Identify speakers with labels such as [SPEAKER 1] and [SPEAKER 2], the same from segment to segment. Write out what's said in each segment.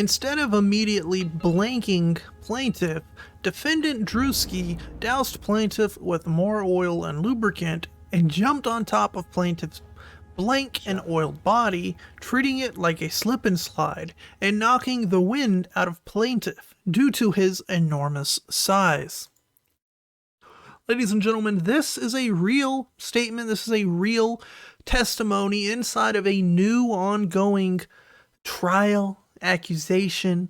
[SPEAKER 1] Instead of immediately blanking plaintiff, defendant Druski doused plaintiff with more oil and lubricant and jumped on top of plaintiff's blank and oiled body, treating it like a slip and slide and knocking the wind out of plaintiff due to his enormous size. Ladies and gentlemen, this is a real statement. This is a real testimony inside of a new ongoing trial, accusation,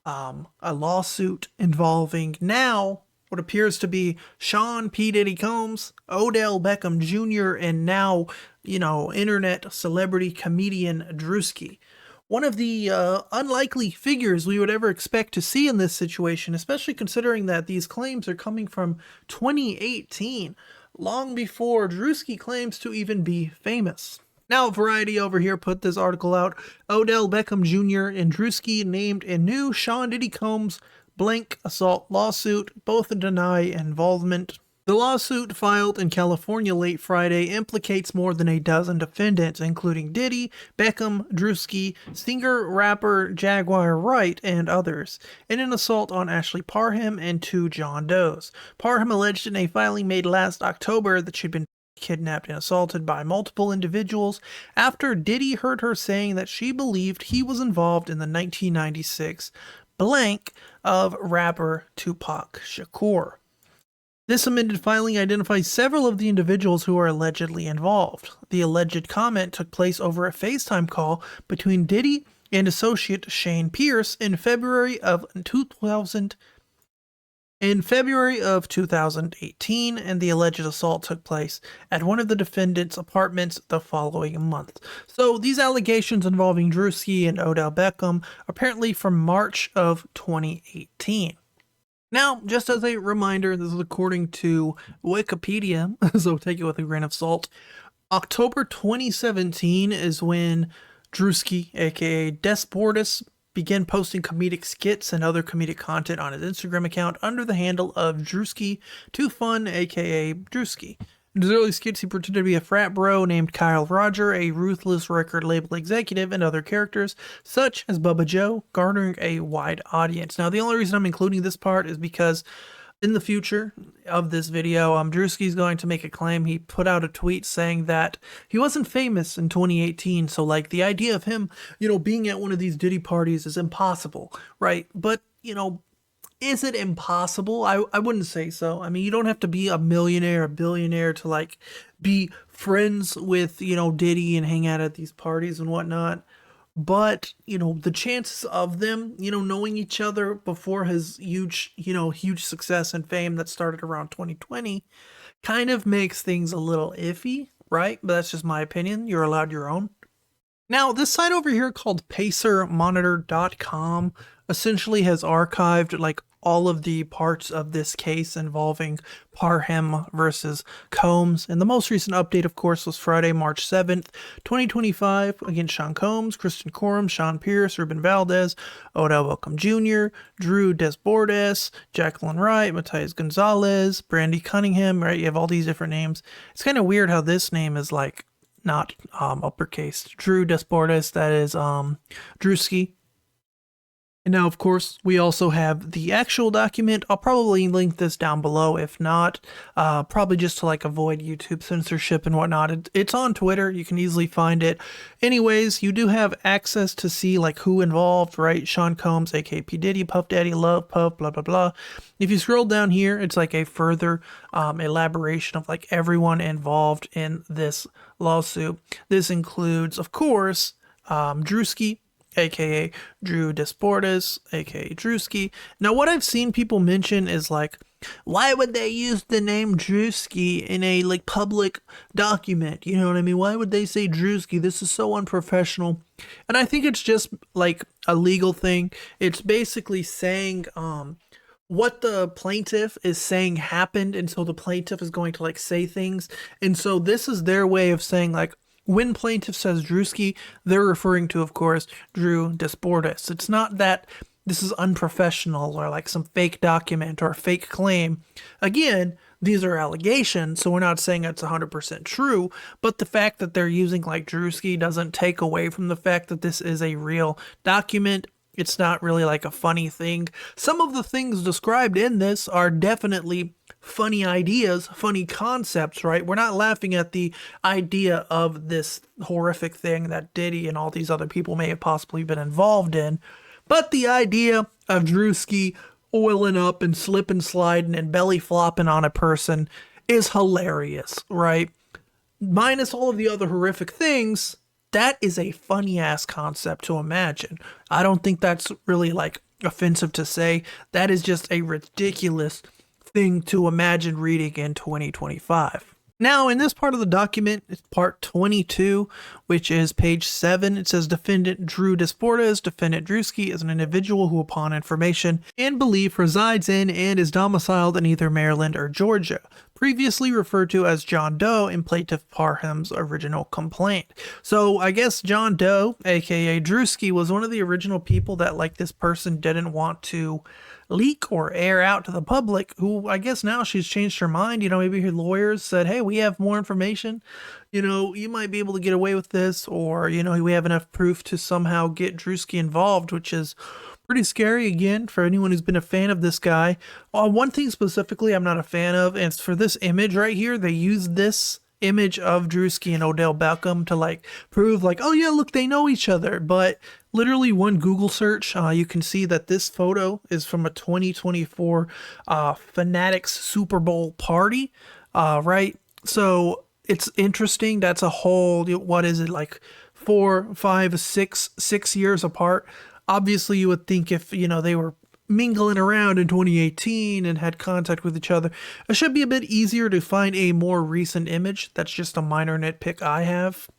[SPEAKER 1] a lawsuit involving now what appears to be Sean P. Diddy Combs, Odell Beckham Jr., and now, internet celebrity comedian Druski. One of the unlikely figures we would ever expect to see in this situation, especially considering that these claims are coming from 2018, long before Druski claims to even be famous. Now, Variety over here put this article out. Odell Beckham Jr. and Druski named a new Sean Diddy Combs blank assault lawsuit, both deny involvement. The lawsuit, filed in California late Friday, implicates more than a dozen defendants, including Diddy, Beckham, Druski, singer-rapper Jaguar Wright, and others, in an assault on Ashley Parham and two John Does. Parham alleged in a filing made last October that she'd been kidnapped and assaulted by multiple individuals after Diddy heard her saying that she believed he was involved in the 1996 blank of rapper Tupac Shakur. This amended filing identifies several of the individuals who are allegedly involved. The alleged comment took place over a FaceTime call between Diddy and associate Shane Pierce in February of 2018, and the alleged assault took place at one of the defendants' apartments the following month. So these allegations involving Druski and Odell Beckham apparently from March of 2018. Now, just as a reminder, this is according to Wikipedia, so take it with a grain of salt. October 2017 is when Druski, aka Desportus, began posting comedic skits and other comedic content on his Instagram account under the handle of Druski2Fun, aka Druski. In his early skits, he pretended to be a frat bro named Kyle Roger, a ruthless record label executive, and other characters, such as Bubba Joe, garnering a wide audience. Now, the only reason I'm including this part is because in the future of this video, Druski's going to make a claim. He put out a tweet saying that he wasn't famous in 2018, so like the idea of him, being at one of these Diddy parties is impossible, right? But, is it impossible? I wouldn't say so. I mean, you don't have to be a millionaire, a billionaire to like be friends with, Diddy and hang out at these parties and whatnot. But, the chances of them, knowing each other before his huge success and fame that started around 2020 kind of makes things a little iffy, right? But that's just my opinion. You're allowed your own. Now, this site over here called PacerMonitor.com essentially has archived like all of the parts of this case involving Parham versus Combs. And the most recent update, of course, was Friday, March 7th, 2025, against Sean Combs, Kristen Coram, Sean Pierce, Ruben Valdez, Odell Beckham Jr., Drew Desbordes, Jacqueline Wright, Matthias Gonzalez, Brandy Cunningham, right? You have all these different names. It's kind of weird how this name is like not uppercase. Drew Desbordes, that is Druski. And now, of course, we also have the actual document. I'll probably link this down below. If not, probably just to like avoid YouTube censorship and whatnot. It's on Twitter. You can easily find it. Anyways, you do have access to see like who involved, right? Sean Combs, aka P. Diddy, Puff Daddy, Love, Puff, blah, blah, blah. If you scroll down here, it's like a further elaboration of like everyone involved in this lawsuit. This includes, of course, Druski, aka Drew Desportes, aka Druski. Now, what I've seen people mention is like, why would they use the name Druski in a like public document? You know what I mean? Why would they say Druski? This is so unprofessional. And I think it's just like a legal thing. It's basically saying what the plaintiff is saying happened, and so the plaintiff is going to like say things. And so this is their way of saying like, when plaintiff says Druski, they're referring to, of course, Drew Desportes. It's not that this is unprofessional or like some fake document or a fake claim. Again, these are allegations, so we're not saying it's 100% true, but the fact that they're using like Druski doesn't take away from the fact that this is a real document It's not really like a funny thing. Some of the things described in this are definitely funny ideas, funny concepts, right? We're not laughing at the idea of this horrific thing that Diddy and all these other people may have possibly been involved in, but the idea of Druski oiling up and slip and sliding and belly flopping on a person is hilarious, right? Minus all of the other horrific things, that is a funny ass concept to imagine. I don't think that's really like offensive to say. That is just a ridiculous thing to imagine reading in 2025. Now, in this part of the document, it's part 22, which is page 7. It says Defendant Drew Desportes, Defendant Druski, is an individual who, upon information and belief, resides in and is domiciled in either Maryland or Georgia, previously referred to as John Doe in Plaintiff Parham's original complaint. So I guess John Doe, aka Druski, was one of the original people that like this person didn't want to leak or air out to the public, who I guess now she's changed her mind. Maybe her lawyers said, hey, we have more information, you might be able to get away with this, or we have enough proof to somehow get Druski involved, which is pretty scary again for anyone who's been a fan of this guy. One thing specifically I'm not a fan of, and it's for this image right here. They used this image of Druski and Odell Beckham to like prove like, oh yeah, look, they know each other. But literally one Google search, you can see that this photo is from a 2024 Fanatics Super Bowl party, right? So it's interesting. That's a whole, what is it, like 4, 5, 6 years apart. Obviously, you would think if, they were mingling around in 2018 and had contact with each other, it should be a bit easier to find a more recent image. That's just a minor nitpick I have.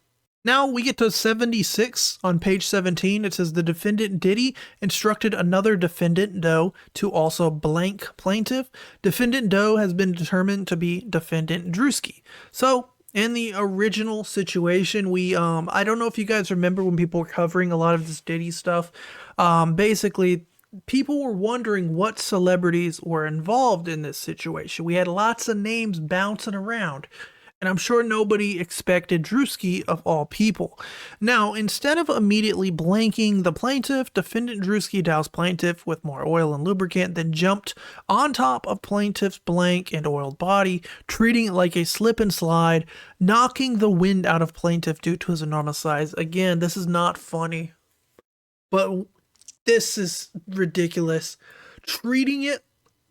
[SPEAKER 1] Now we get to 76 on page 17. It says the defendant Diddy instructed another defendant Doe to also blank plaintiff. Defendant Doe has been determined to be defendant Druski. So in the original situation, we, I don't know if you guys remember when people were covering a lot of this Diddy stuff. Basically, people were wondering what celebrities were involved in this situation. We had lots of names bouncing around, and I'm sure nobody expected Druski of all people. Now, instead of immediately blanking the plaintiff, defendant Druski doused plaintiff with more oil and lubricant, then jumped on top of plaintiff's blank and oiled body, treating it like a slip and slide, knocking the wind out of plaintiff due to his enormous size. Again, this is not funny, but this is ridiculous. Treating it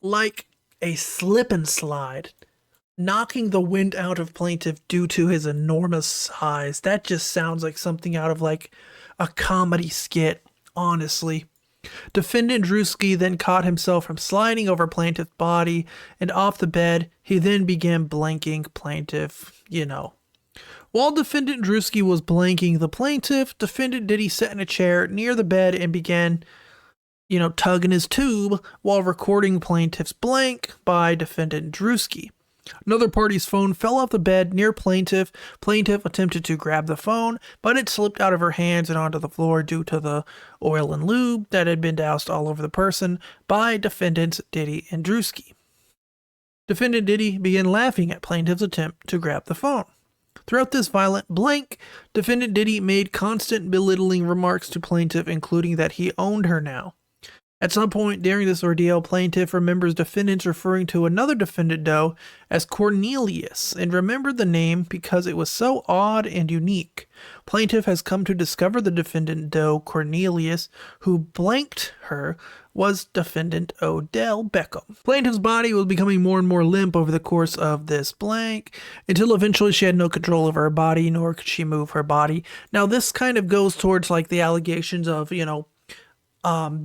[SPEAKER 1] like a slip and slide, knocking the wind out of plaintiff due to his enormous size. That just sounds like something out of like a comedy skit, honestly. Defendant Druski then caught himself from sliding over plaintiff's body and off the bed. He then began blanking plaintiff, While defendant Druski was blanking the plaintiff, defendant Diddy sat in a chair near the bed and began, tugging his tube while recording plaintiff's blank by defendant Druski. Another party's phone fell off the bed near plaintiff. Plaintiff attempted to grab the phone, but it slipped out of her hands and onto the floor due to the oil and lube that had been doused all over the person by defendants Diddy and Druski. Defendant Diddy began laughing at plaintiff's attempt to grab the phone. Throughout this violent blank, defendant Diddy made constant belittling remarks to plaintiff, including that he owned her now. At some point during this ordeal, plaintiff remembers defendants referring to another defendant Doe as Cornelius and remembered the name because it was so odd and unique. Plaintiff has come to discover the defendant Doe Cornelius, who blanked her, was defendant Odell Beckham. Plaintiff's body was becoming more and more limp over the course of this blank, until eventually she had no control over her body, nor could she move her body. Now this kind of goes towards like the allegations of,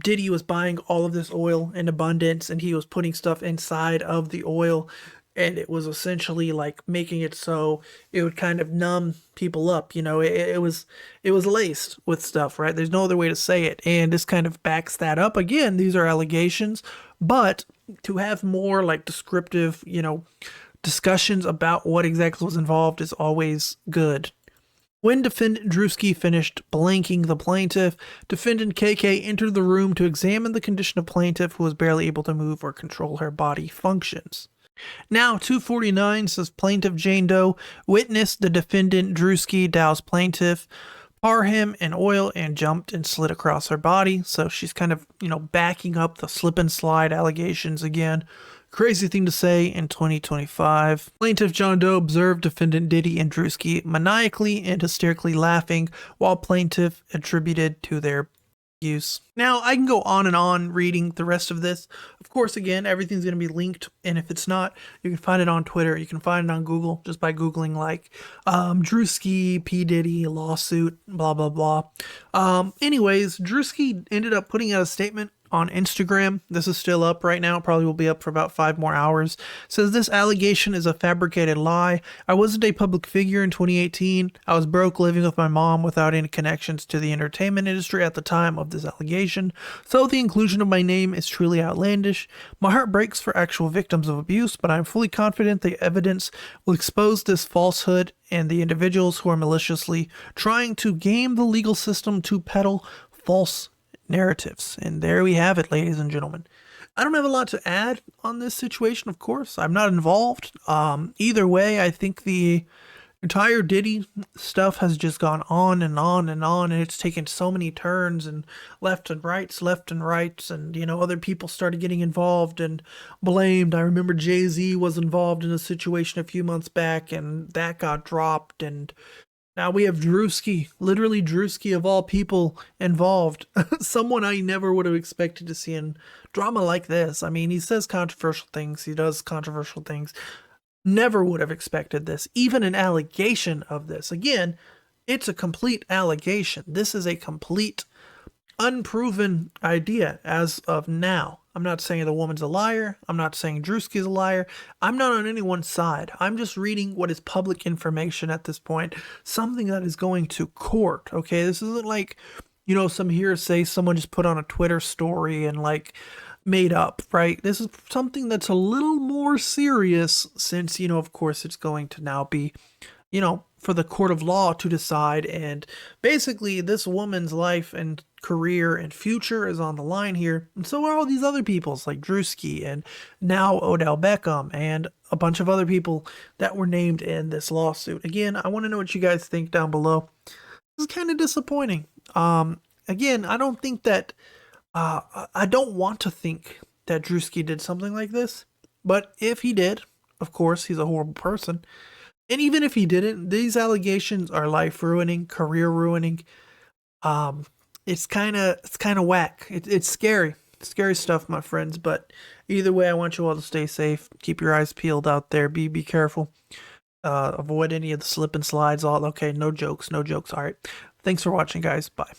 [SPEAKER 1] Diddy was buying all of this oil in abundance and he was putting stuff inside of the oil, and it was essentially like making it so it would kind of numb people up. It was laced with stuff, right? There's no other way to say it. And this kind of backs that up. Again, these are allegations, but to have more like descriptive, discussions about what exactly was involved is always good. When defendant Druski finished blanking the plaintiff, defendant KK entered the room to examine the condition of plaintiff, who was barely able to move or control her body functions. Now, 249 says plaintiff Jane Doe witnessed the defendant Druski douse plaintiff. tar him in oil and jumped and slid across her body. So she's kind of, backing up the slip and slide allegations again. Crazy thing to say in 2025. Plaintiff John Doe observed defendant Diddy and Druski maniacally and hysterically laughing, while plaintiff attributed to their use. Now, I can go on and on reading the rest of this. Of course, again, everything's going to be linked, and if it's not, you can find it on Twitter. You can find it on Google just by Googling, like, Druski, P. Diddy, lawsuit, blah, blah, blah. Anyways, Druski ended up putting out a statement on Instagram. This is still up right now. It probably will be up for about 5 more hours. It says, this allegation is a fabricated lie. I wasn't a public figure in 2018. I was broke, living with my mom without any connections to the entertainment industry at the time of this allegation. So the inclusion of my name is truly outlandish. My heart breaks for actual victims of abuse, but I'm fully confident the evidence will expose this falsehood and the individuals who are maliciously trying to game the legal system to peddle false narratives. And there we have it, ladies and gentlemen. I don't have a lot to add on this situation, of course. I'm not involved. Either way, I think the entire Diddy stuff has just gone on and on and on, and it's taken so many turns and left and rights, and other people started getting involved and blamed. I remember Jay-Z was involved in a situation a few months back, and that got dropped, and now we have Druski, literally Druski of all people involved. Someone I never would have expected to see in drama like this. I mean, he says controversial things. He does controversial things. Never would have expected this. Even an allegation of this. Again, it's a complete allegation. This is a complete unproven idea as of now. I'm not saying the woman's a liar. I'm not saying Druski's a liar. I'm not on anyone's side. I'm just reading what is public information at this point. Something that is going to court. Okay, this isn't like, some hearsay someone just put on a Twitter story and made up, right? This is something that's a little more serious since, of course, it's going to now be, for the court of law to decide. And basically, this woman's life and career and future is on the line here. And so are all these other people's, like Druski and now Odell Beckham and a bunch of other people that were named in this lawsuit. Again, I want to know what you guys think down below. This is kind of disappointing. Again, I don't think that, I don't want to think that Druski did something like this. But if he did, of course, he's a horrible person. And even if he didn't, these allegations are life ruining, career ruining. It's kind of whack. It's scary. Scary stuff, my friends. But either way, I want you all to stay safe. Keep your eyes peeled out there. Be careful. Avoid any of the slip and slides. Okay, no jokes. All right. Thanks for watching, guys. Bye.